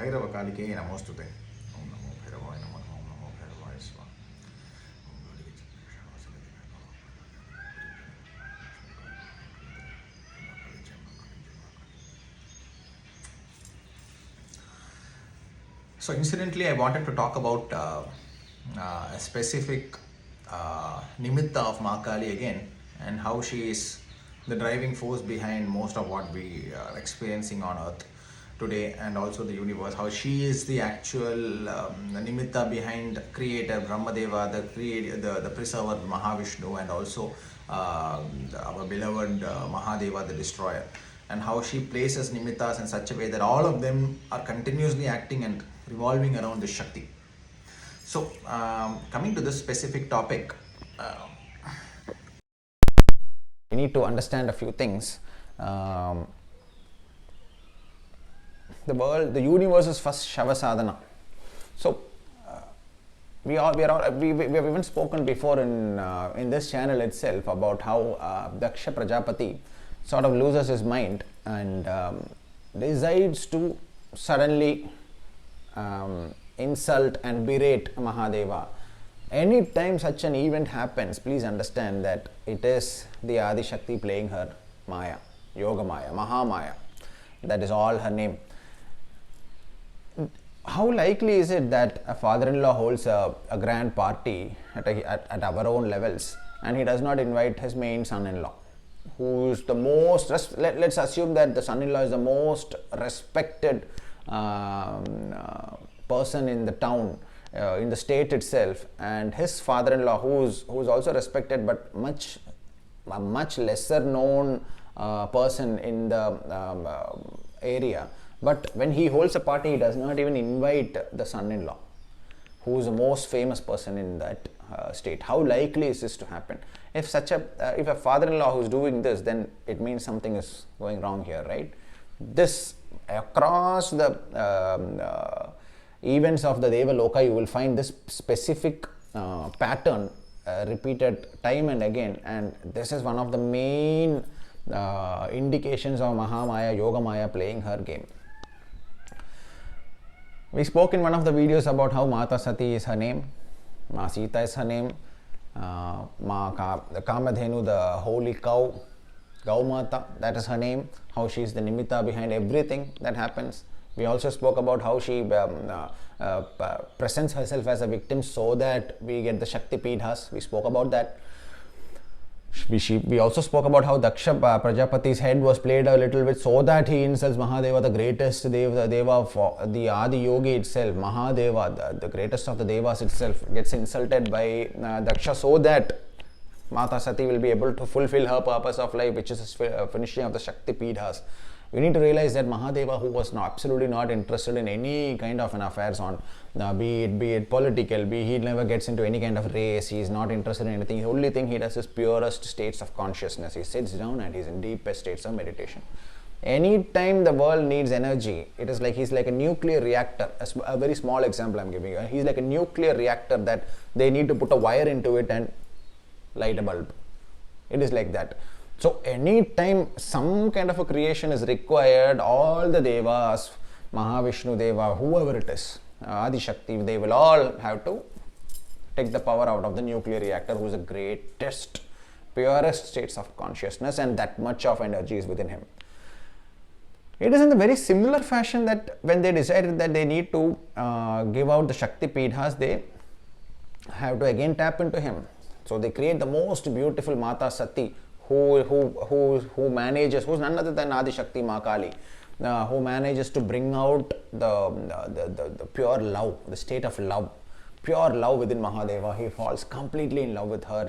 Bhairava Kalike Namostute. Om Namo Bhairavaya Namaha. Om Namo Bhairavaya Swaha. So incidentally, I wanted to talk about a specific nimitta of Kaali again, and how she is the driving force behind most of what we are experiencing on earth today, and also the universe. How she is the actual nimitta behind creator Brahmadeva, the creator, the preserver Mahavishnu, and also our beloved Mahadeva, the destroyer, and how she places nimittas in such a way that all of them are continuously acting and revolving around the Shakti. So, coming to this specific topic, we need to understand a few things. The universe's first Shava Sadhana. So, we have even spoken before in this channel itself about how Daksha Prajapati sort of loses his mind and decides to suddenly insult and berate Mahadeva. Anytime such an event happens, please understand that it is the Adi Shakti playing her Maya, Yoga Maya, Mahamaya. That is all her name. How likely is it that a father-in-law holds a grand party at our own levels and he does not invite his main son-in-law, who is the most, let's assume that the son-in-law is the most respected person in the town, in the state itself, and his father-in-law, who is also respected but a much lesser known person in the area. But when he holds a party, he does not even invite the son-in-law, who is the most famous person in that state. How likely is this to happen? If a father-in-law who is doing this, then it means something is going wrong here, right? This across the events of the Deva Loka, you will find this specific pattern repeated time and again, and this is one of the main indications of Mahamaya, Yoga Maya playing her game. We spoke in one of the videos about how Mata Sati is her name, Ma Sita is her name, Kamadhenu, the holy cow, Gaumata, that is her name, how she is the nimitta behind everything that happens. We also spoke about how she presents herself as a victim so that we get the Shakti Pidhas. We spoke about that. We also spoke about how Daksha Prajapati's head was played a little bit so that he insults Mahadeva, the greatest Deva for the Adi Yogi itself. Mahadeva, the greatest of the Devas itself, gets insulted by Daksha so that Mata Sati will be able to fulfill her purpose of life, which is finishing of the Shakti Pidhas. We need to realize that Mahadeva, who was absolutely not interested in any kind of an affairs on, be it political, he never gets into any kind of race, he is not interested in anything. The only thing he does is purest states of consciousness. He sits down and he is in deepest states of meditation. Anytime the world needs energy, it is like he's like a nuclear reactor. A very small example I'm giving you. He's like a nuclear reactor that they need to put a wire into it and light a bulb. It is like that. So anytime some kind of a creation is required, all the Devas, Mahavishnu Deva, whoever it is, Adi Shakti, they will all have to take the power out of the nuclear reactor, who is the greatest, purest states of consciousness, and that much of energy is within him. It is in the very similar fashion that when they decided that they need to give out the Shakti Pidhas, they have to again tap into him. So they create the most beautiful Mata Sati, who manages, who's none other than Adi Shakti Ma Kaali, who manages to bring out the pure love, the state of love, pure love within Mahadeva. He falls completely in love with her.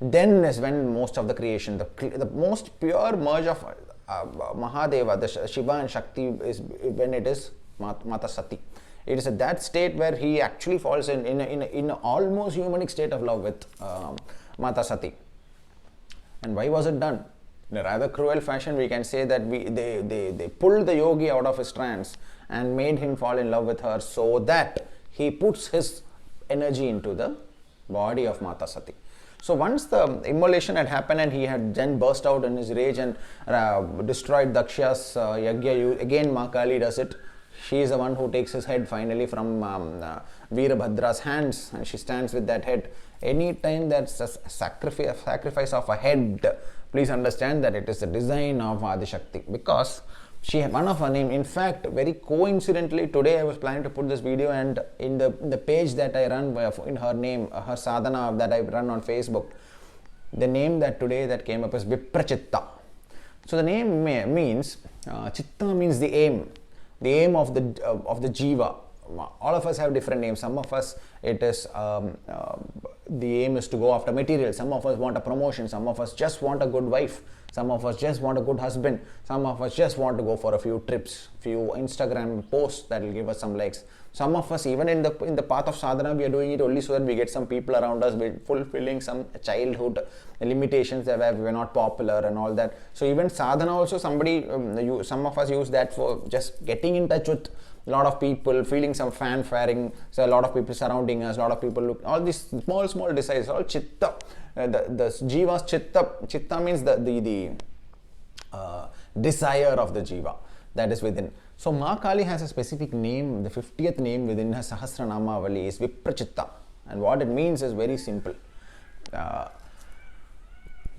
Then is when most of the creation, the most pure merge of Mahadeva, the Shiva and Shakti, is when it is Mata Sati. It is at that state where he actually falls in almost humanic state of love with Mata Sati. And why was it done? In a rather cruel fashion, we can say that they pulled the yogi out of his trance and made him fall in love with her so that he puts his energy into the body of Mata Sati. So once the immolation had happened and he had then burst out in his rage and destroyed Daksha's yagya, again Ma Kaali does it. She is the one who takes his head finally from Veerabhadra's hands, and she stands with that head. Anytime that's a sacrifice of a head, please understand that it is the design of Adishakti, because she had one of her name. In fact, very coincidentally, today I was planning to put this video, and in the page that I run in her name, her sadhana that I run on Facebook, the name that today that came up is Viprachitta. So the name means, Chitta means the aim of the jiva. All of us have different names. Some of us, it is the aim is to go after material. Some of us want a promotion. Some of us just want a good wife. Some of us just want a good husband. Some of us just want to go for a few trips, few Instagram posts that will give us some likes. Some of us, even in the path of sadhana, we are doing it only so that we get some people around us, we're fulfilling some childhood limitations that we are not popular and all that. So even sadhana also, some of us use that for just getting in touch with a lot of people, feeling some fanfaring, so a lot of people surrounding us, a lot of people look, all these small desires, all chitta. The jiva's chitta means the desire of the jiva that is within. So Ma Kaali has a specific name. The 50th name within her Sahasranamavali is Viprachitta, and what it means is very simple. The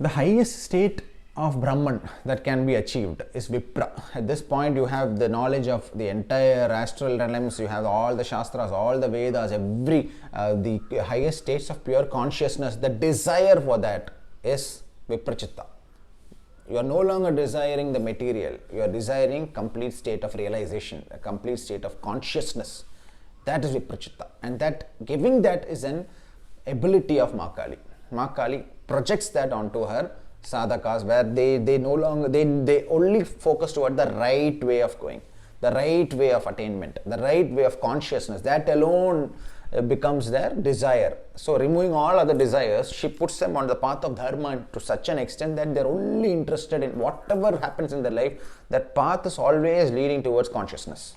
highest state of Brahman that can be achieved is Vipra. At this point, you have the knowledge of the entire astral realms, you have all the Shastras, all the Vedas, the highest states of pure consciousness. The desire for that is Viprachitta. You are no longer desiring the material, you are desiring complete state of realization, a complete state of consciousness. That is Viprachitta, and that giving that is an ability of Ma Kaali. Ma Kaali projects that onto her sadhakas, where they no longer, they only focus toward the right way of going, the right way of attainment, the right way of consciousness. That alone becomes their desire. So removing all other desires, she puts them on the path of dharma to such an extent that they're only interested in whatever happens in their life. That path is always leading towards consciousness.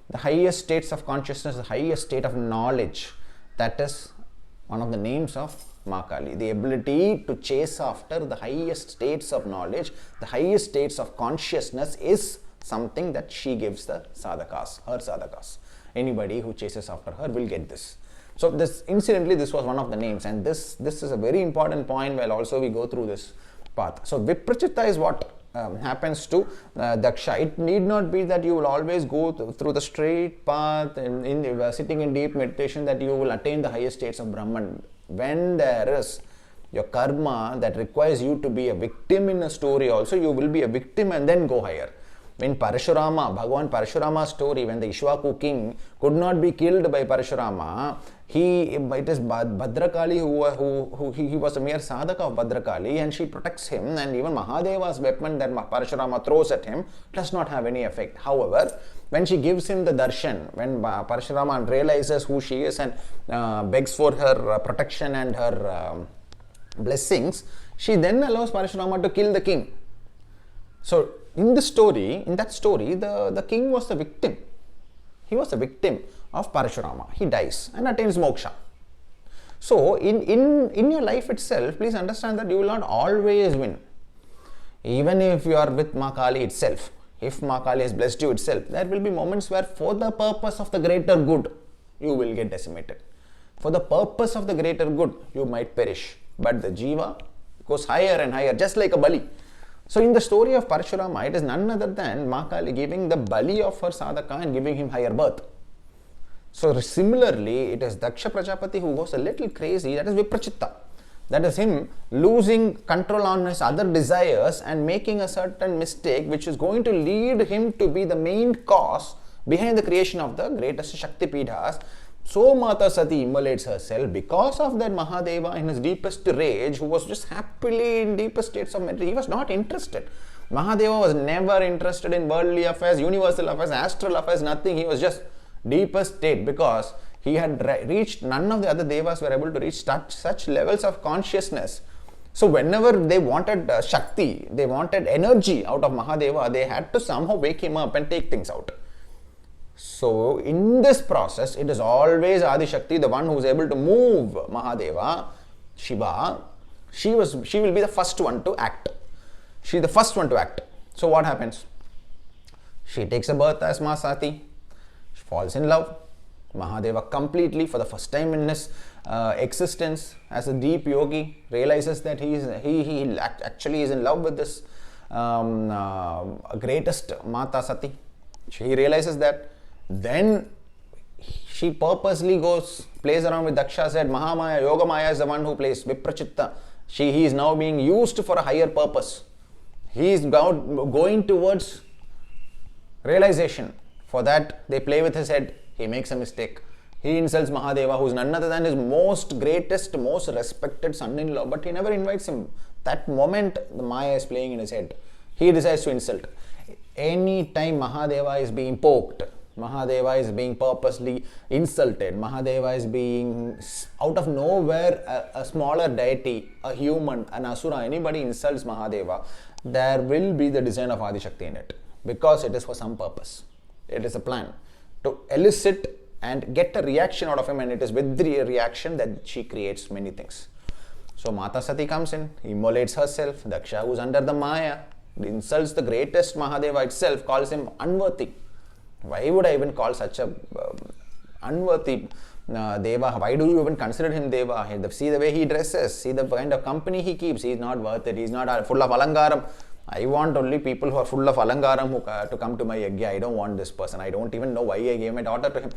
The highest states of consciousness, the highest state of knowledge, that is one of the names of Ma Kaali. The ability to chase after the highest states of knowledge, the highest states of consciousness is something that she gives the sadhakas, her sadhakas. Anybody who chases after her will get this. So this, incidentally, this was one of the names, and this is a very important point while also we go through this path. So Viprachitta is what happens to Daksha. It need not be that you will always go through the straight path and sitting in deep meditation that you will attain the highest states of Brahman. When there is your karma that requires you to be a victim in a story also, you will be a victim and then go higher. When Parashurama, Bhagavan Parashurama's story, when the Ishwaku king could not be killed by Parashurama, it is Bhadrakali who he was a mere sadhaka of Bhadrakali, and she protects him, and even Mahadeva's weapon that Parashurama throws at him does not have any effect. However, when she gives him the darshan, when Parashurama realizes who she is and begs for her protection and her blessings, she then allows Parashurama to kill the king. So in that story, the king was the victim. He was the victim of Parashurama. He dies and attains moksha. So in your life itself, please understand that you will not always win. Even if you are with Ma Kaali itself, if Ma Kaali has blessed you itself, there will be moments where for the purpose of the greater good, you will get decimated. For the purpose of the greater good, you might perish. But the jiva goes higher and higher, just like a bali. So in the story of Parashurama, it is none other than Ma Kaali giving the bali of her sadhaka and giving him higher birth. So similarly, it is Daksha Prajapati who goes a little crazy, that is Viprachitta. That is him losing control on his other desires and making a certain mistake which is going to lead him to be the main cause behind the creation of the greatest Shakti Pidhas. So Mata Sati immolates herself because of that. Mahadeva, in his deepest rage, who was just happily in deepest states of meditation, he was not interested. Mahadeva was never interested in worldly affairs, universal affairs, astral affairs, nothing. He was just deepest state because he had reached, none of the other devas were able to reach such levels of consciousness. So whenever they wanted Shakti, they wanted energy out of Mahadeva, they had to somehow wake him up and take things out. So in this process, it is always Adi Shakti, the one who is able to move Mahadeva, Shiva. She will be the first one to act. She is the first one to act. So what happens? She takes a birth as Masati. falls in love. Mahadeva completely, for the first time in his existence as a deep yogi, realizes that he actually is in love with this greatest Mata Sati. He realizes that. Then she purposely plays around with Daksha, said Mahamaya, Yogamaya is the one who plays Viprachitta. He is now being used for a higher purpose. He is going towards realization. For that, they play with his head. He makes a mistake. He insults Mahadeva, who is none other than his most greatest, most respected son-in-law, but he never invites him. That moment, the Maya is playing in his head. He decides to insult. Any time Mahadeva is being poked, Mahadeva is being purposely insulted, Mahadeva is being out of nowhere, a smaller deity, a human, an asura, anybody insults Mahadeva, there will be the design of Adi Shakti in it, because it is for some purpose. It is a plan to elicit and get a reaction out of him, and it is with the reaction that she creates many things. So Mata Sati comes in, immolates herself. Daksha, who is under the Maya, insults the greatest Mahadeva itself, calls him unworthy. Why would I even call such a unworthy Deva? Why do you even consider him Deva? See the way he dresses, see the kind of company he keeps. He is not worth it. He is not full of alangaram. I want only people who are full of alangaram to come to my yagya. I don't want this person. I don't even know why I gave my daughter to him.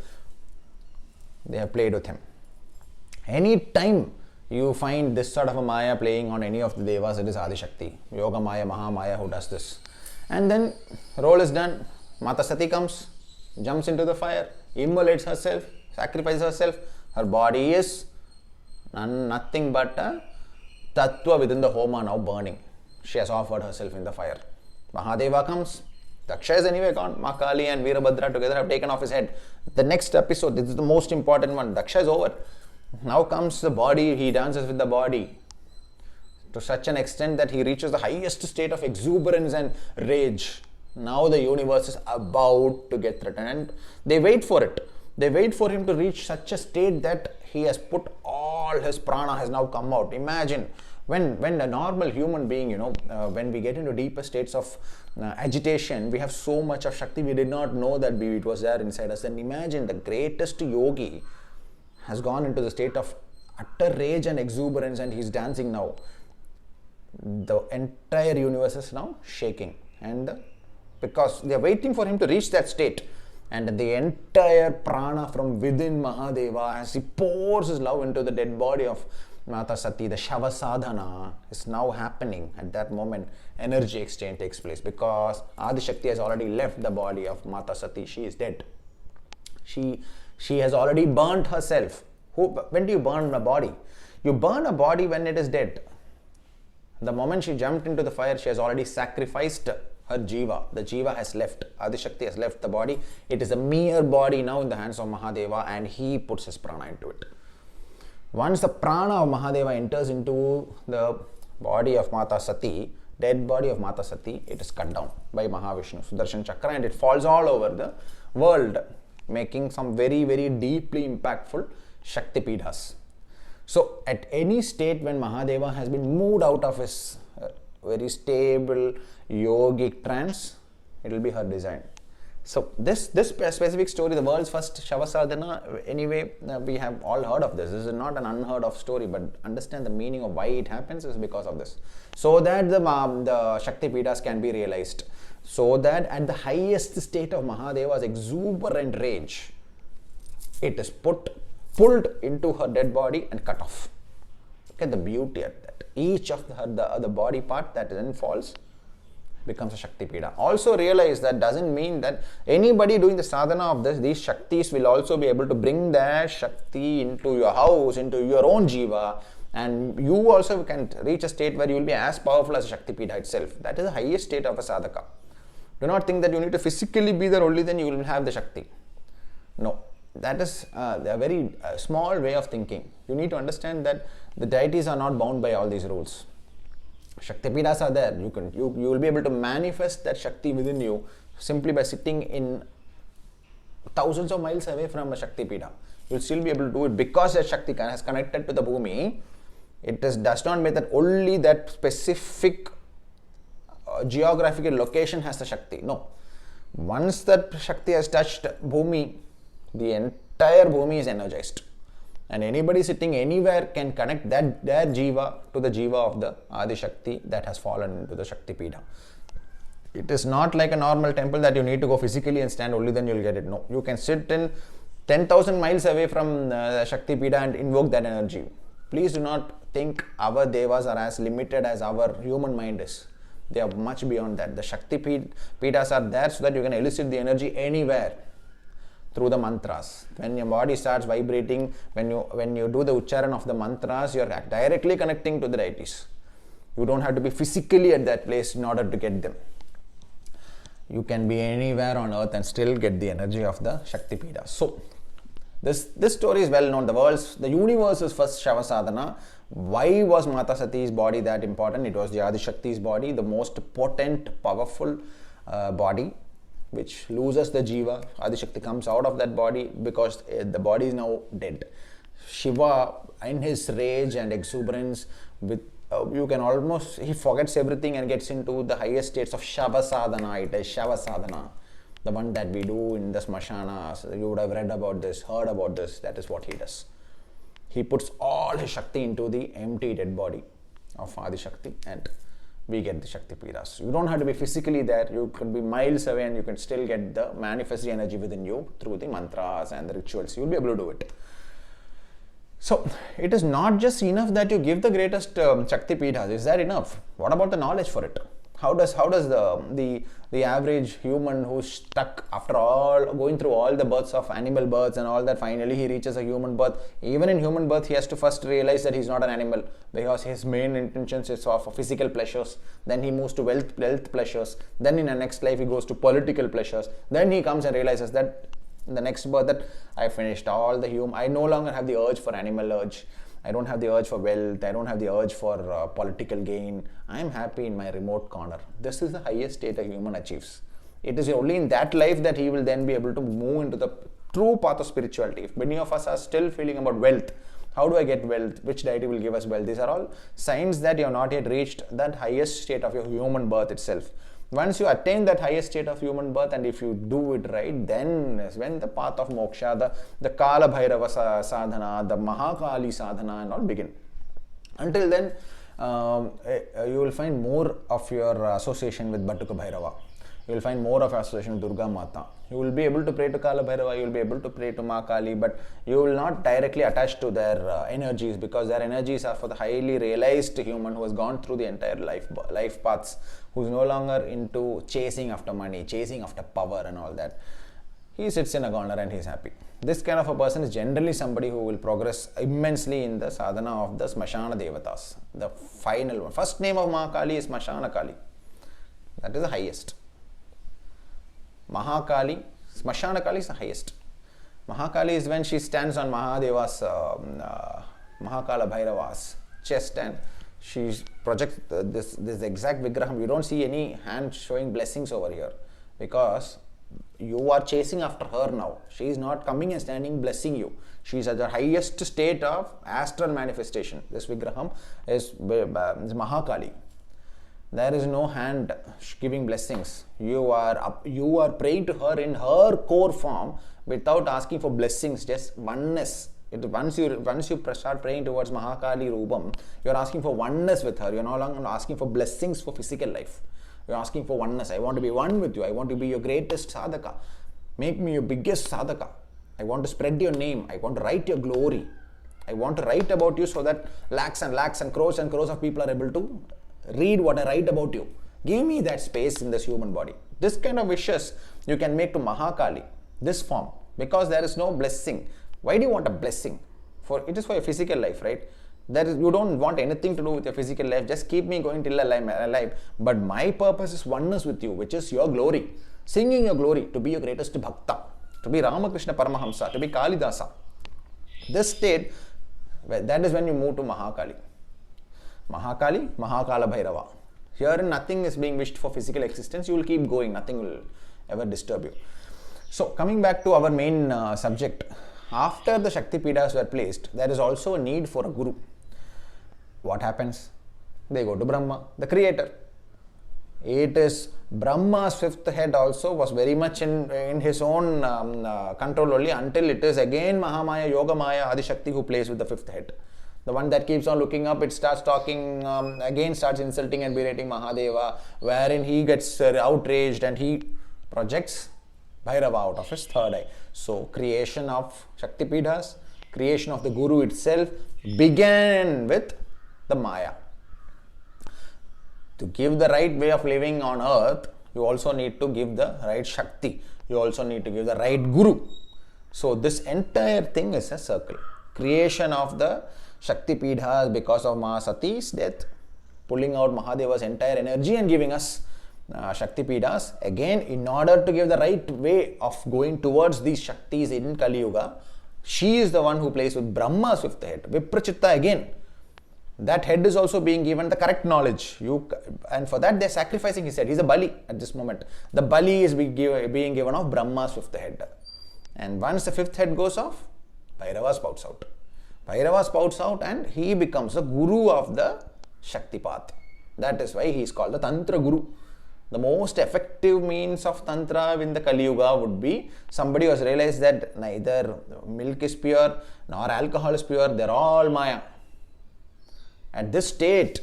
They have played with him. Any time you find this sort of a Maya playing on any of the Devas, it is Adi Shakti, Yoga Maya, Maha Maya who does this. And then role is done. Mata Sati comes, jumps into the fire, immolates herself, sacrifices herself. Her body is nothing but a tattva within the homa now burning. She has offered herself in the fire. Mahadeva comes. Daksha is anyway gone. Kaali and Veerabhadra together have taken off his head. The next episode, this is the most important one. Daksha is over. Now comes the body. He dances with the body to such an extent that he reaches the highest state of exuberance and rage. Now the universe is about to get threatened, and they wait for it. They wait for him to reach such a state that he has put all his prana has now come out. Imagine when a normal human being, when we get into deeper states of agitation, we have so much of Shakti we did not know that it was there inside us. And imagine the greatest yogi has gone into the state of utter rage and exuberance, and he's dancing now. The entire universe is now shaking, and because they are waiting for him to reach that state, and the entire prana from within Mahadeva, as he pours his love into the dead body of Mata Sati, the Shava Sadhana is now happening. At that moment, energy exchange takes place, because Adi Shakti has already left the body of Mata Sati. She is dead. She has already burnt herself. When do you burn a body? You burn a body when it is dead. The moment she jumped into the fire, she has already sacrificed her jiva. The jiva has left. Adi Shakti has left the body. It is a mere body now in the hands of Mahadeva, and he puts his prana into it. Once the prana of Mahadeva enters into the body of Mata Sati, dead body of Mata Sati, it is cut down by Mahavishnu, Sudarshan Chakra, and it falls all over the world, making some very, very deeply impactful Shakti Pidhas. So at any state when Mahadeva has been moved out of his very stable yogic trance, it will be her design. So this specific story, the world's first Shava Sadhana, anyway, we have all heard of this. This is not an unheard of story, but understand the meaning of why it happens is because of this. So that the Shakti Pidhas can be realized. So that at the highest state of Mahadeva's exuberant rage, it is pulled into her dead body and cut off. Look at the beauty at that. Each of the body part that then falls becomes a Shakti Pida. Also realize that doesn't mean that anybody doing the sadhana of these Shaktis will also be able to bring their Shakti into your house, into your own jiva, and you also can reach a state where you will be as powerful as Shakti Pida itself. That is the highest state of a sadhaka. Do not think that you need to physically be there, only then you will have the Shakti. No, that is a very small way of thinking. You need to understand that the deities are not bound by all these rules. Shakti Pidas are there. You will be able to manifest that Shakti within you simply by sitting in thousands of miles away from a Shakti Pida. You will still be able to do it because that Shakti has connected to the Bhumi. It does not mean that only that specific geographical location has the Shakti. No. Once that Shakti has touched Bhumi, The entire Bhumi is energized. And anybody sitting anywhere can connect their Jiva to the Jiva of the Adi Shakti that has fallen into the Shakti Pidha. It is not like a normal temple that you need to go physically and stand, only then you'll get it. No, you can sit in 10,000 miles away from the Shakti Pidha and invoke that energy. Please do not think our Devas are as limited as our human mind is. They are much beyond that. The Shakti Pidhas are there so that you can elicit the energy anywhere through the mantras. When your body starts vibrating, when you do the Ucharan of the mantras, you are directly connecting to the deities. You don't have to be physically at that place in order to get them. You can be anywhere on earth and still get the energy of the Shakti Pidha. So, this story is well known. The universe's first Shava Sadhana. Why was Mata Sati's body that important? It was the Adi Shakti's body, the most potent, powerful body, which loses the Jiva. Adi Shakti comes out of that body because the body is now dead. Shiva, in his rage and exuberance, he forgets everything and gets into the highest states of Shava Sadhana. It is Shava Sadhana, the one that we do in the Smashana. You would have read about this, heard about this. That is what he does. He puts all his Shakti into the empty dead body of Adi Shakti, and we get the Shakti Pidhas. You don't have to be physically there. You could be miles away and you can still get the manifest energy within you through the mantras and the rituals. You'll be able to do it. So, it is not just enough that you give the greatest Shakti Pidhas. Is that enough? What about the knowledge for it? How does the average human who's stuck after all, going through all the births of animal births and all that, finally he reaches a human birth. Even in human birth, he has to first realize that he's not an animal because his main intentions is for physical pleasures. Then he moves to wealth pleasures. Then in the next life, he goes to political pleasures. Then he comes and realizes that in the next birth that I finished all the human. I no longer have the urge for animal urge. I don't have the urge for wealth. I don't have the urge for political gain. I am happy in my remote corner. This is the highest state a human achieves. It is only in that life that he will then be able to move into the true path of spirituality. If many of us are still feeling about wealth, how do I get wealth? Which deity will give us wealth? These are all signs that you have not yet reached that highest state of your human birth itself. Once you attain that highest state of human birth, and if you do it right, then is when the path of moksha, the Kala Bhairava Sadhana, the Kaali Sadhana and all begin. Until then, you will find more of your association with Bhattuka Bhairava. You will find more of your association with Durga Mata. You will be able to pray to Kala Bhairava, you will be able to pray to Kaali, but you will not directly attach to their energies, because their energies are for the highly realized human who has gone through the entire life paths, who is no longer into chasing after money, chasing after power and all that. He sits in a corner and he is happy. This kind of a person is generally somebody who will progress immensely in the sadhana of the Smashana Devatas. The final one. First name of Mahakali is Smashana Kali. That is the highest. Mahakali, Smashana Kali is the highest. Mahakali is when she stands on Mahadeva's, Mahakala Bhairava's chest, and she projects this exact Vigraham. You don't see any hand showing blessings over here, because you are chasing after her now. She is not coming and standing blessing you. She is at the highest state of astral manifestation. This Vigraham is Mahakali. There is no hand giving blessings. You are praying to her in her core form without asking for blessings, just oneness. Once you start praying towards Mahakali Rupam, you are asking for oneness with her. You are no longer asking for blessings for physical life. You are asking for oneness. I want to be one with you. I want to be your greatest sadhaka. Make me your biggest sadhaka. I want to spread your name. I want to write your glory. I want to write about you so that lakhs and lakhs and crores of people are able to read what I write about you. Give me that space in this human body. This kind of wishes you can make to Mahakali, this form, because there is no blessing. Why do you want a blessing? It is for your physical life, right? You don't want anything to do with your physical life. Just keep me going till I'm alive. But my purpose is oneness with you, which is your glory. Singing your glory, to be your greatest bhakta, to be Ramakrishna Paramahamsa, to be Kalidasa. This state, that is when you move to Mahakali. Mahakali, Mahakala Bhairava. Here nothing is being wished for physical existence. You will keep going. Nothing will ever disturb you. So, coming back to our main subject. After the Shakti Pidhas were placed, there is also a need for a guru. What happens? They go to Brahma, the creator. It is Brahma's fifth head also was very much in his own control only, until it is again Mahamaya, Yogamaya, Adishakti who plays with the fifth head. The one that keeps on looking up, it starts talking, again starts insulting and berating Mahadeva, wherein he gets outraged and he projects Bhairava out of his third eye. So creation of Shaktipeethas, creation of the Guru itself began with the Maya. To give the right way of living on earth, you also need to give the right Shakti. You also need to give the right Guru. So this entire thing is a circle. Creation of the Shaktipeethas because of Mahasati's death, pulling out Mahadeva's entire energy and giving us Shaktipeethas. Again, in order to give the right way of going towards these Shaktis in Kali Yuga, she is the one who plays with Brahma's fifth head. Viprachitta again. That head is also being given the correct knowledge. And for that they are sacrificing his head. He is a Bali at this moment. The Bali is being given of Brahma's fifth head. And once the fifth head goes off, Bhairava spouts out. Bhairava spouts out and he becomes the Guru of the Shaktipath. That is why he is called the Tantra Guru. The most effective means of Tantra in the Kali Yuga would be somebody who has realized that neither milk is pure nor alcohol is pure, they are all Maya. At this state,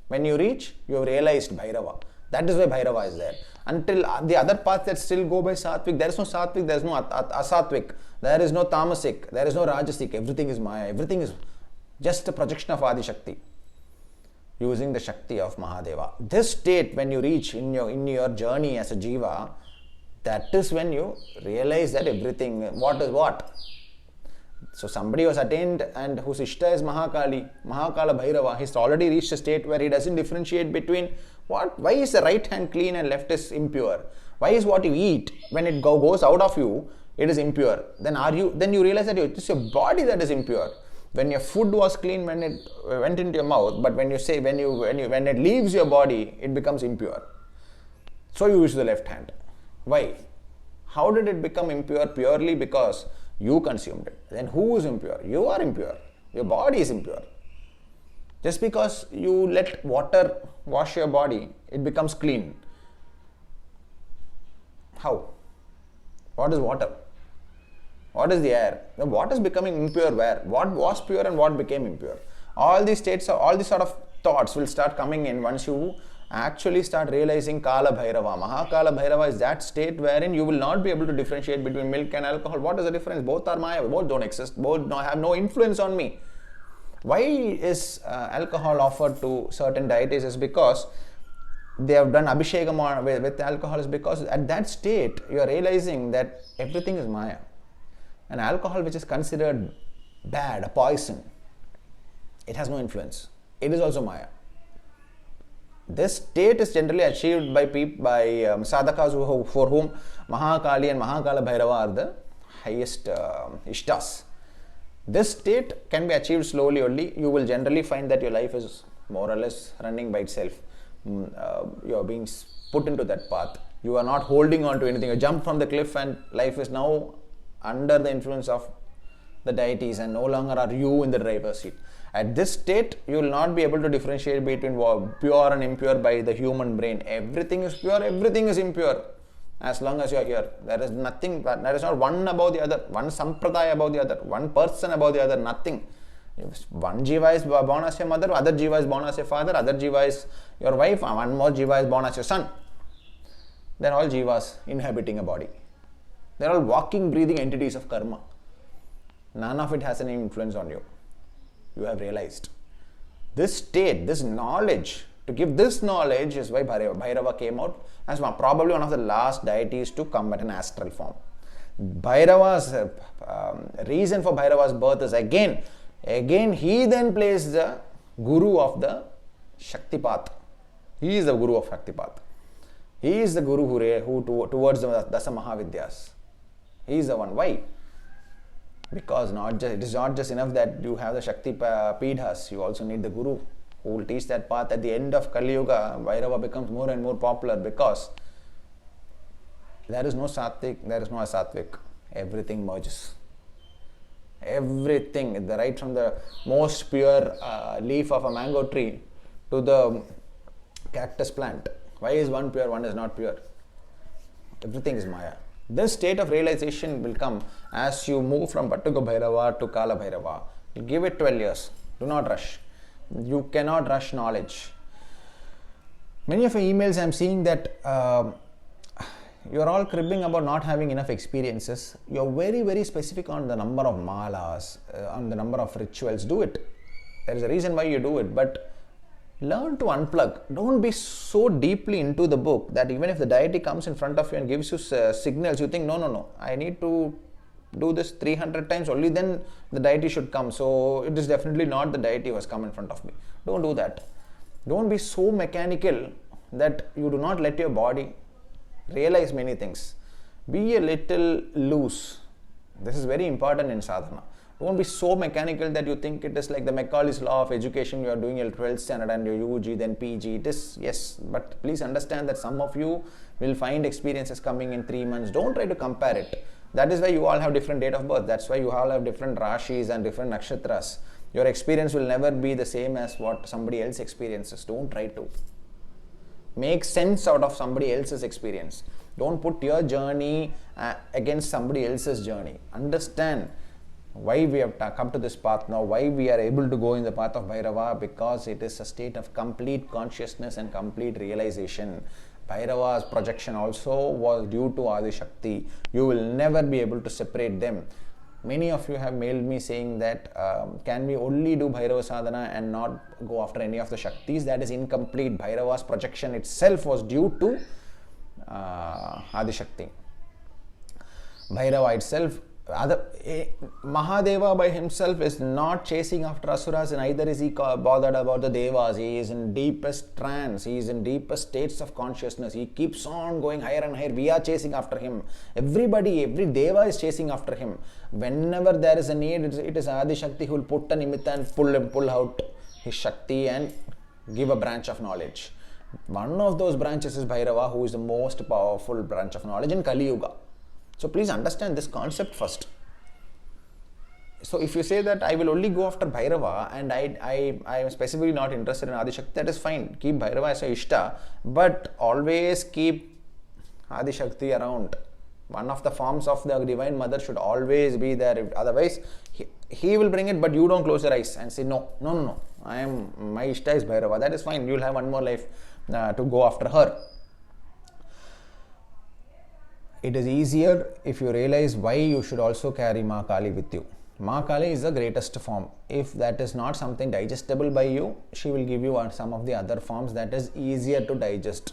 when you reach, you have realized Bhairava. That is why Bhairava is there. Until the other paths that still go by Satvik, there is no Satvik, there is no Asatvik, there is no Tamasic, there is no Rajasic. Everything is Maya. Everything is just a projection of Adi Shakti using the Shakti of Mahadeva. This state, when you reach in your journey as a Jiva, that is when you realize that everything, what is what. So somebody who has attained and whose Ishta is Mahakali, Mahakala Bhairava, he's already reached a state where he doesn't differentiate between why is the right hand clean and left is impure? Why is what you eat, when it goes out of you, it is impure? Then you realize that it's your body that is impure. When your food was clean when it went into your mouth, but when it leaves your body, it becomes impure. So you use the left hand. Why? How did it become impure? Purely because you consumed it. Then who is impure? You are impure. Your body is impure. Just because you let water wash your body, it becomes clean. How? What is water? What is the air? The water is becoming impure where? What was pure and what became impure? All these states, all these sort of thoughts will start coming in once you actually start realizing Kala Bhairava. Mahakala Bhairava is that state wherein you will not be able to differentiate between milk and alcohol. What is the difference? Both are Maya. Both don't exist. Both have no influence on me. Why is alcohol offered to certain deities? Is because they have done Abhishekam with alcohol, is because at that state you are realizing that everything is Maya. And alcohol, which is considered bad, a poison, it has no influence. It is also Maya. This state is generally achieved by sadhakas for whom Mahakali and Mahakala Bhairava are the highest ishtas. This state can be achieved slowly only. You will generally find that your life is more or less running by itself. You are being put into that path. You are not holding on to anything. You jump from the cliff and life is now under the influence of the deities and no longer are you in the driver's seat. At this state, you will not be able to differentiate between pure and impure by the human brain. Everything is pure, everything is impure. As long as you are here, there is nothing, there is not one above the other, one sampradaya above the other, one person above the other, nothing. One jiva is born as your mother, other jiva is born as your father, other jiva is your wife, one more jiva is born as your son. They are all jivas inhabiting a body. They are all walking, breathing entities of karma. None of it has any influence on you. You have realized. This state, this knowledge, to give this knowledge is why Bhairava came out as probably one of the last deities to come at an astral form. Bhairava's reason for Bhairava's birth is again he then plays the Guru of the Shaktipath. He is the Guru of Shaktipath. He is the Guru who towards the Dasa Mahavidyas. He is the one. Why? Because it is not just enough that you have the Shakti Peethas, you also need the Guru who will teach that path. At the end of Kali Yuga, Bhairava becomes more and more popular because there is no Satvik, there is no Asatvik. Everything merges. Everything, right from the most pure leaf of a mango tree to the cactus plant, Why is one pure, one is not pure? Everything is Maya. This state of realization will come as you move from Pattuga Bhairava to Kala Bhairava. Give it 12 years. Do not rush. You cannot rush knowledge. Many of your emails I am seeing that you are all cribbing about not having enough experiences. You are very, very specific on the number of malas, on the number of rituals. Do it. There is a reason why you do it, but learn to unplug. Don't be so deeply into the book that even if the deity comes in front of you and gives you signals, you think, no, I need to do this 300 times, only then the deity should come. So it is definitely not the deity who has come in front of me. Don't do that. Don't be so mechanical that you do not let your body realize many things. Be a little loose. This is very important in sadhana. Don't be so mechanical that you think it is like the Macaulay's law of education. You are doing your 12th standard and your UG, then PG. It is, yes, but please understand that some of you will find experiences coming in 3 months. Don't try to compare it. That is why you all have different date of birth. That's why you all have different rashis and different nakshatras. Your experience will never be the same as what somebody else experiences. Don't try to make sense out of somebody else's experience. Don't put your journey against somebody else's journey. Understand why we have come to this path now, why we are able to go in the path of Bhairava, because it is a state of complete consciousness and complete realization. Bhairava's projection also was due to Adi Shakti. You will never be able to separate them. Many of you have mailed me saying that can we only do Bhairava sadhana and not go after any of the Shaktis? That is incomplete. Bhairava's projection itself was due to Adi Shakti. Bhairava itself, Mahadeva by himself is not chasing after asuras, and neither is he bothered about the devas. He is in deepest trance. He is in deepest states of consciousness. He keeps on going higher and higher. We are chasing after him. Everybody, every deva is chasing after him. Whenever there is a need, it is Adi Shakti who will put a nimitta and pull out his Shakti and give a branch of knowledge. One of those branches is Bhairava, who is the most powerful branch of knowledge in Kali Yuga. So please understand this concept first. So if you say that I will only go after Bhairava and I am specifically not interested in Adi Shakti, that is fine. Keep Bhairava as a Ishta, but always keep Adi Shakti around. One of the forms of the Divine Mother should always be there. Otherwise, he will bring it, but you don't close your eyes and say, no. My Ishta is Bhairava. That is fine. You will have one more life to go after her. It is easier if you realize why you should also carry Ma Kaali with you. Ma Kaali is the greatest form. If that is not something digestible by you, she will give you some of the other forms that is easier to digest.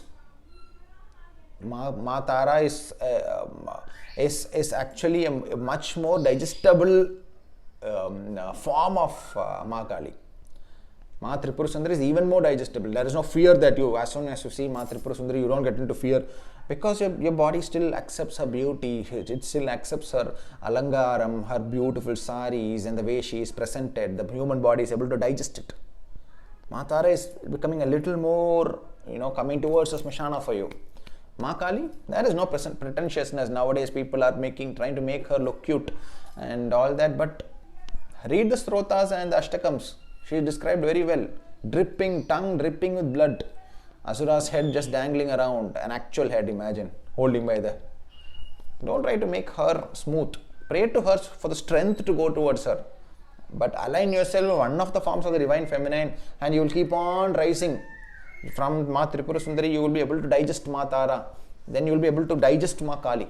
Ma Tara is actually a much more digestible form of Ma Kaali. Ma Tripura Sundari is even more digestible. There is no fear that you, as soon as you see Ma Tripura Sundari, you don't get into fear, because your body still accepts her beauty. It still accepts her alangaram, her beautiful saris, and the way she is presented. The human body is able to digest it. Ma Tara is becoming a little more, coming towards a smashana for you. Ma Kaali, there is no pretentiousness. Nowadays people are trying to make her look cute and all that, but read the Srotas and the Ashtakams. She is described very well. Dripping, tongue dripping with blood. Asura's head just dangling around. An actual head, imagine. Holding by the... Don't try to make her smooth. Pray to her for the strength to go towards her. But align yourself with one of the forms of the Divine Feminine and you will keep on rising. From Ma Tripura Sundari, you will be able to digest Ma Tara. Then you will be able to digest Ma Kaali.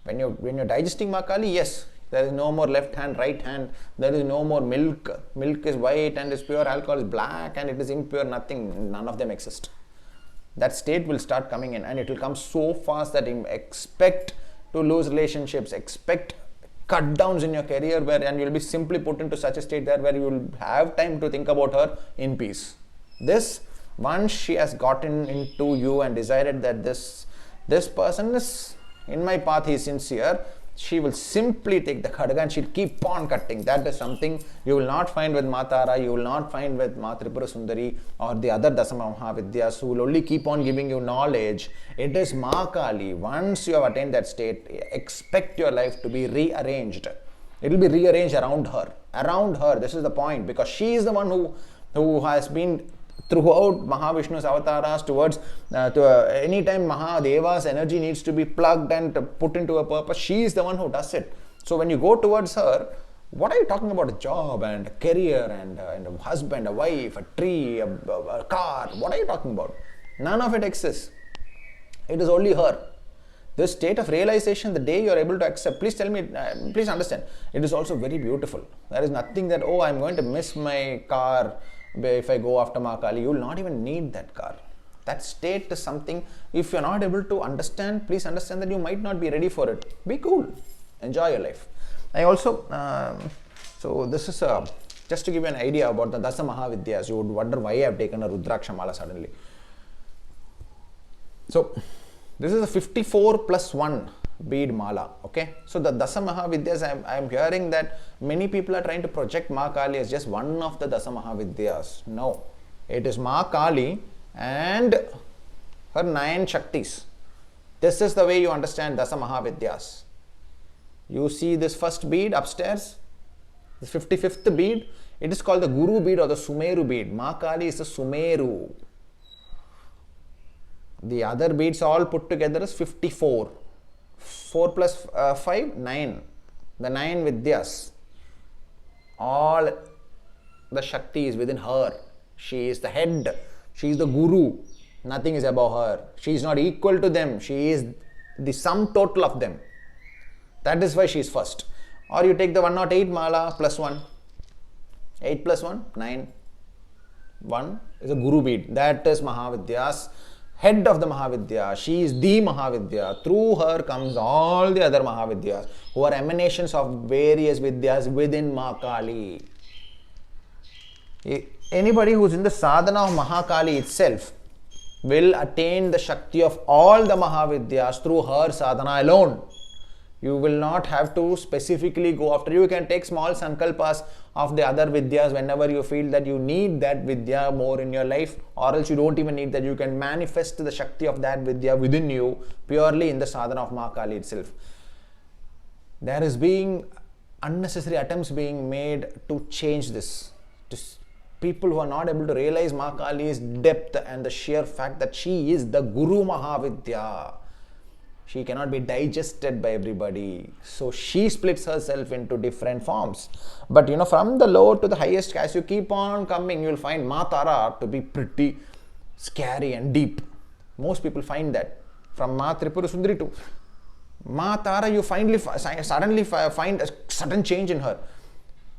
When you're digesting Ma Kaali, yes, there is no more left hand, right hand. There is no more milk. Milk is white and is pure. Alcohol is black and it is impure. Nothing. None of them exist. That state will start coming in, and it will come so fast that you expect to lose relationships. Expect cut downs in your career, and you will be simply put into such a state there where you will have time to think about her in peace. This, once she has gotten into you and decided that this person is in my path, he is sincere, she will simply take the khadga and she'll keep on cutting. That is something you will not find with Ma Tara, you will not find with Ma Tripura Sundari or the other Dasama Mahavidyas who will only keep on giving you knowledge. It is Ma Kaali. Once you have attained that state, expect your life to be rearranged. It will be rearranged around her. Around her, this is the point, because she is the one who has been throughout Mahavishnu's avatars towards anytime Mahadeva's energy needs to be plugged and put into a purpose, she is the one who does it. So when you go towards her, what are you talking about? A job and a career and a husband, a wife, a tree, a car? What are you talking about? None of it exists. It is only her. This state of realization, the day you are able to accept, please tell me, please understand, it is also very beautiful. There is nothing that, oh, I'm going to miss my car if I go after Ma Kaali. You will not even need that car. That state is something, if you're not able to understand, please understand that you might not be ready for it. Be cool. Enjoy your life. I also, so this is just to give you an idea about the Dasa Mahavidyas. You would wonder why I have taken a Rudraksha Mala suddenly. So, this is a 54 plus 1 bead mala, okay? So the Dasa Mahavidyas, I am hearing that many people are trying to project Ma Kaali as just one of the Dasa Mahavidyas. No, it is Ma Kaali and her 9 Shaktis. This is the way you understand Dasa Mahavidyas. You see this first bead upstairs, the 55th bead, it is called the Guru bead or the Sumeru bead. Ma Kaali is the Sumeru. The other beads all put together is 54. 4 plus 5, 9. The 9 Vidyas. All the Shakti is within her. She is the head. She is the Guru. Nothing is above her. She is not equal to them. She is the sum total of them. That is why she is first. Or you take the 108 Mala plus 1. 8 plus 1, 9. 1 is a Guru bead. That is Mahavidya's head of the Mahavidya. She is the Mahavidya. Through her comes all the other Mahavidyas who are emanations of various Vidyas within Ma Kaali. Anybody who is in the sadhana of Mahakali itself will attain the Shakti of all the Mahavidyas through her sadhana alone. You will not have to specifically go after. You can take small sankalpas of the other Vidyas whenever you feel that you need that Vidya more in your life, or else you don't even need that. You can manifest the Shakti of that Vidya within you purely in the sadhana of Mahakali itself. There is being unnecessary attempts being made to change this. People who are not able to realize Mahakali's depth and the sheer fact that she is the Guru Mahavidya. She cannot be digested by everybody. So she splits herself into different forms. But from the low to the highest, as you keep on coming, you will find Ma Tara to be pretty scary and deep. Most people find that. From Ma Tripura Sundari to Ma Tara, you suddenly find a sudden change in her.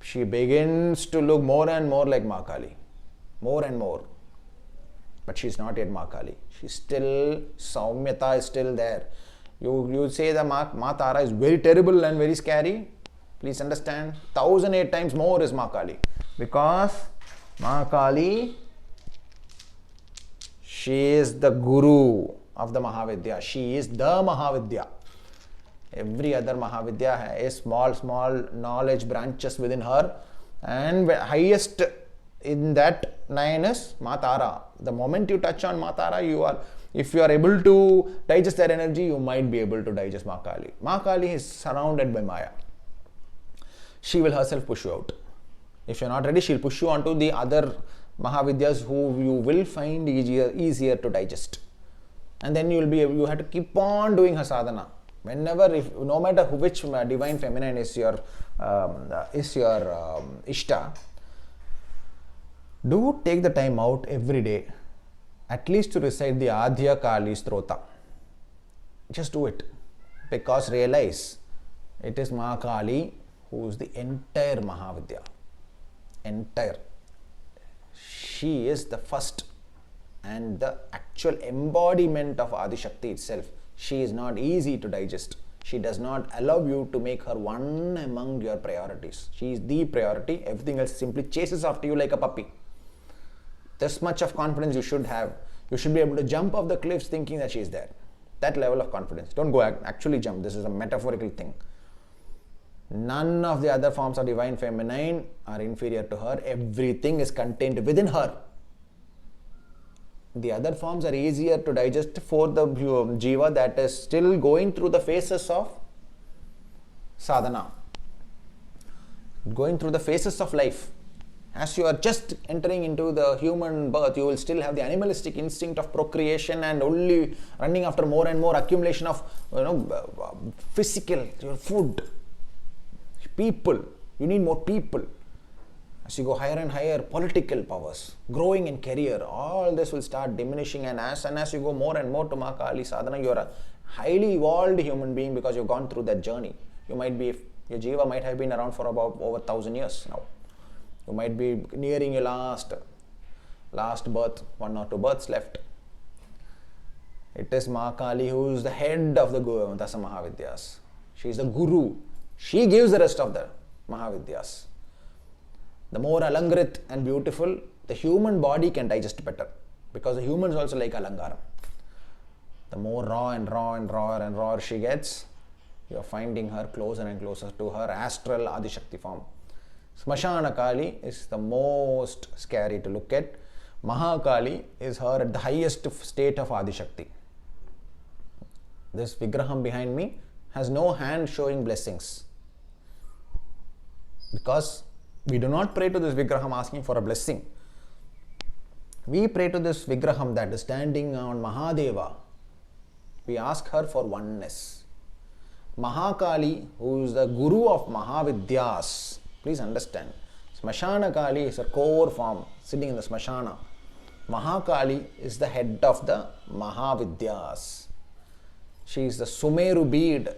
She begins to look more and more like Ma Kaali. More and more. But she is not yet Ma Kaali. She's still, Saumyata is still there. You say that Ma Tara is very terrible and very scary. Please understand, 1008 times more is Ma Kaali. Because Ma Kaali, she is the Guru of the Mahavidya. She is the Mahavidya. Every other Mahavidya has small knowledge branches within her. And highest in that 9 is Ma Tara. The moment you touch on Ma Tara, if you are able to digest that energy, you might be able to digest Ma Kaali. Ma Kaali is surrounded by Maya. She will herself push you out. If you are not ready, she will push you onto the other Mahavidyas who you will find easier to digest. And then you have to keep on doing her sadhana. No matter which divine feminine is your Ishta, do take the time out every day, at least to recite the Adhya Kali Strota. Just do it. Because realize, it is Mahakali who is the entire Mahavidya. Entire. She is the first and the actual embodiment of Adi Shakti itself. She is not easy to digest. She does not allow you to make her one among your priorities. She is the priority. Everything else simply chases after you like a puppy. This much of confidence you should have. You should be able to jump off the cliffs thinking that she is there. That level of confidence. Don't go actually jump. This is a metaphorical thing. None of the other forms of divine feminine are inferior to her. Everything is contained within her. The other forms are easier to digest for the jiva that is still going through the phases of sadhana. Going through the phases of life. As you are just entering into the human birth, you will still have the animalistic instinct of procreation and only running after more and more accumulation of physical, your food, people. You need more people. As you go higher and higher, political powers, growing in career, all this will start diminishing, and as you go more and more to Kaali Sadhana, you are a highly evolved human being because you've gone through that journey. You might be, your Jiva might have been around for about over 1,000 years now. You might be nearing your last birth, 1 or 2 births left. It is Kaali who is the head of the Dasa Mahavidyas. She is the Guru. She gives the rest of the Mahavidyas. The more alangrit and beautiful, the human body can digest better, because the humans also like alangaram. The more raw and rawer she gets, you are finding her closer and closer to her astral Adishakti form. Smashana Kaali is the most scary to look at. Mahakali is her at the highest state of Adishakti. This Vigraham behind me has no hand showing blessings, because we do not pray to this Vigraham asking for a blessing. We pray to this Vigraham that is standing on Mahadeva. We ask her for oneness. Mahakali, who is the Guru of Mahavidyas, please understand, Smashana Kali is a core form sitting in the Smashana. Mahakali is the head of the Mahavidyas. She is the Sumeru bead,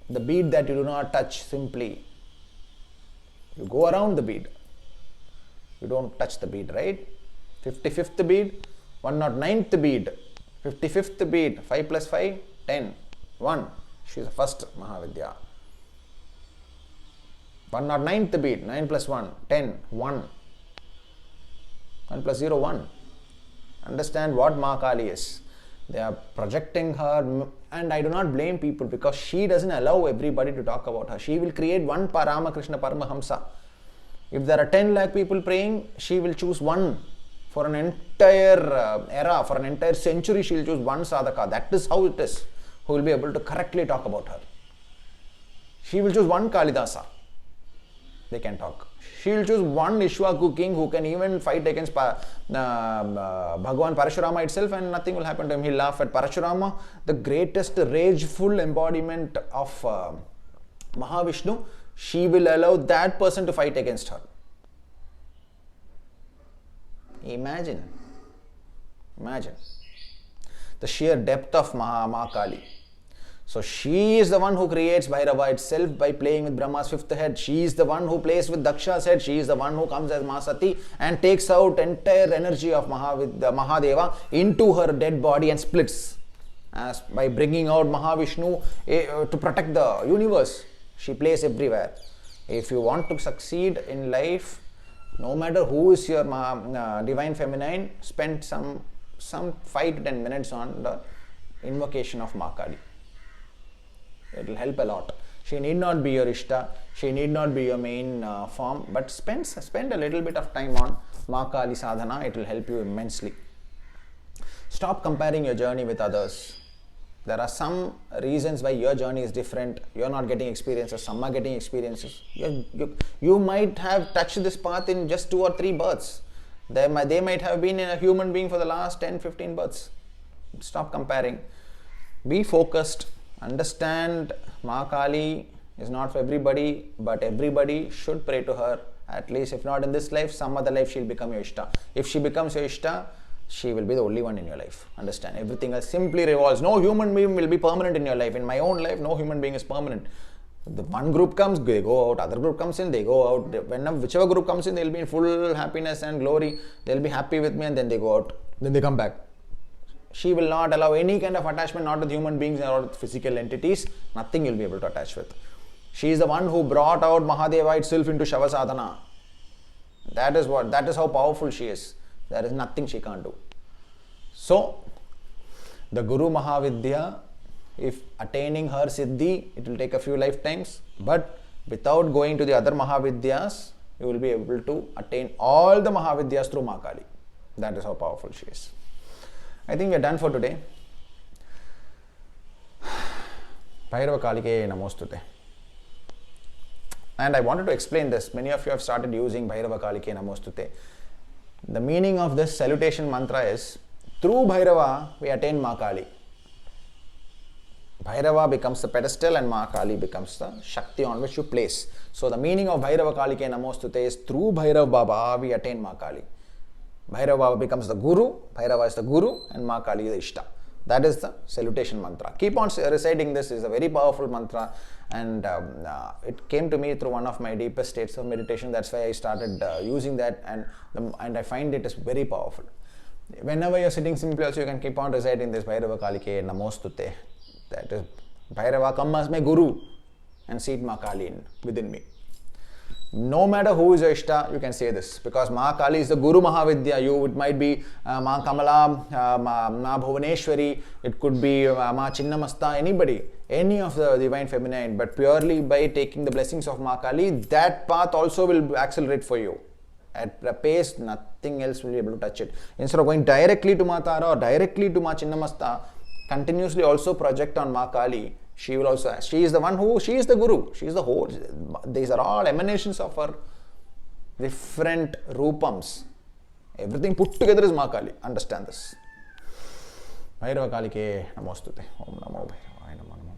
the bead that you do not touch simply. You go around the bead. You don't touch the bead, right? 55th bead, 109th bead, 55th bead, 5 plus 5, 10, 1. She is the first Mahavidya. 109th bead, 9 plus 1, 10, 1. 1 plus 0, 1. Understand what Mahakali is. They are projecting her, and I do not blame people, because she doesn't allow everybody to talk about her. She will create one Ramakrishna Paramahamsa. If there are 10 lakh people praying, she will choose one. For an entire era, for an entire century, she will choose one sadhaka. That is how it is, who will be able to correctly talk about her. She will choose one Kalidasa. They can talk. She will choose one Ishwaku king who can even fight against Bhagavan Parashurama itself, and nothing will happen to him. He'll laugh at Parashurama, the greatest rageful embodiment of Mahavishnu. She will allow that person to fight against her. Imagine the sheer depth of Mahakali. So she is the one who creates Bhairava itself by playing with Brahma's 5th head. She is the one who plays with Daksha's head. She is the one who comes as Mahasati and takes out entire energy of Mahadeva into her dead body and splits, as by bringing out Mahavishnu to protect the universe. She plays everywhere. If you want to succeed in life, no matter who is your divine feminine, spend some 5 to 10 minutes on the invocation of Mahakali. It will help a lot. She need not be your Ishta, she need not be your main form, but spend a little bit of time on Kaali Sadhana. It will help you immensely. Stop comparing your journey with others. There are some reasons why your journey is different. You are not getting experiences, some are getting experiences. You might have touched this path in just 2 or 3 births. They might have been a human being for the last 10, 15 births. Stop comparing. Be focused. Understand Mahakali is not for everybody, but everybody should pray to her. At least, if not in this life, some other life she'll become your Ishta. If she becomes your Ishta, she will be the only one in your life. Understand? Everything else simply revolves. No human being will be permanent in your life. In my own life, no human being is permanent. The one group comes, they go out. Other group comes in, they go out. Whichever group comes in, they'll be in full happiness and glory. They'll be happy with me, and then they go out. Then they come back. She will not allow any kind of attachment, not with human beings or with physical entities. Nothing you'll be able to attach with. She is the one who brought out Mahadeva itself into Shava Sadhana. That is how powerful she is. There is nothing she can't do. So, the Guru Mahavidya, if attaining her Siddhi, it will take a few lifetimes. But without going to the other Mahavidyas, you will be able to attain all the Mahavidyas through Mahakali. That is how powerful she is. I think we are done for today. Bhairava Kalike Namostute. And I wanted to explain this. Many of you have started using Bhairava Kalike Namostute. The meaning of this salutation mantra is, through Bhairava we attain Ma Kali. Bhairava becomes the pedestal and Ma Kali becomes the Shakti on which you place. So the meaning of Bhairava Kalike Namostute is, through Bhairava Baba we attain Ma Kali. Bhairava Baba becomes the Guru, Bhairava is the Guru and Ma Kali is the Ishta. That is the salutation mantra. Keep on reciting this. It's a very powerful mantra, and it came to me through one of my deepest states of meditation. That's why I started using that, and I find it is very powerful. Whenever you're sitting simply also, you can keep on reciting this Bhairava Kalike Namostute. That is, Bhairava, come as my Guru and seat Ma Kali within me. No matter who is your Ishta, you can say this, because Ma Kali is the Guru Mahavidhya. It might be Ma Kamala, Ma Bhuvaneshwari, it could be Ma Chinnamasta, anybody, any of the divine feminine, but purely by taking the blessings of Ma Kali, that path also will accelerate for you. At a pace, nothing else will be able to touch it. Instead of going directly to Ma Tara or directly to Ma Chinnamasta, continuously also project on Ma Kali. She is the one she is the Guru, she is the whole. These are all emanations of her different Rupams. Everything put together is Ma Kali. Understand this. Bhairava Kalike Namostute. Om Namo Bhairavaya Namo.